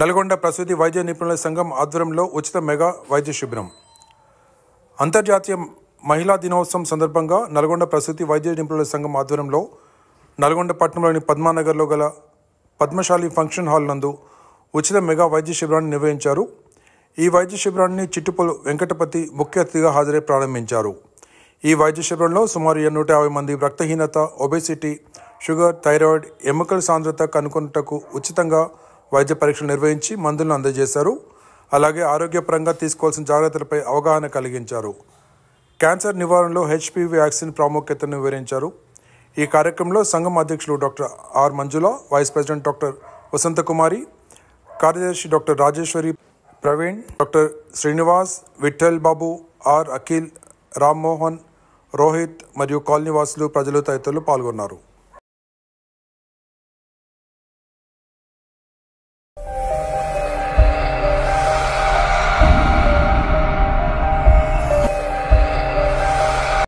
నల్గొండ ప్రసూతి వైద్య నిపుణుల సంఘం ఆధ్వర్యంలో ఉచిత మెగా వైద్య శిబిరం. అంతర్జాతీయ మహిళా దినోత్సవం సందర్భంగా నల్గొండ ప్రసూతి వైద్య నిపుణుల సంఘం ఆధ్వర్యంలో నల్గొండ పట్టణంలోని పద్మానగర్లో గల పద్మశాలి ఫంక్షన్ హాల్ నందు ఉచిత మెగా వైద్య శిబిరాన్ని నిర్వహించారు. ఈ వైద్య శిబిరాన్ని చిట్టుపల్లి వెంకటపతి ముఖ్య అతిథిగా హాజరై ప్రారంభించారు. ఈ వైద్య శిబిరంలో సుమారు 150 మంది రక్తహీనత, ఒబేసిటీ, షుగర్, థైరాయిడ్, ఎముకల సాంద్రత కనుగొనుటకు ఉచితంగా వైద్య పరీక్షలు నిర్వహించి మందులను అందజేశారు. అలాగే ఆరోగ్యపరంగా తీసుకోవాల్సిన జాగ్రత్తలపై అవగాహన కలిగించారు. క్యాన్సర్ నివారణలో HPV వ్యాక్సిన్ ప్రాముఖ్యతను వివరించారు. ఈ కార్యక్రమంలో సంఘం అధ్యక్షులు doctor R Manjula, vice president doctor Vasanthakumari, కార్యదర్శి doctor Rajeshwari, Praveen, doctor Srinivas, Vithal Babu, R Akhil, Rammohan, Rohit మరియు కాలనీవాసులు, ప్రజలు తదితరులు పాల్గొన్నారు.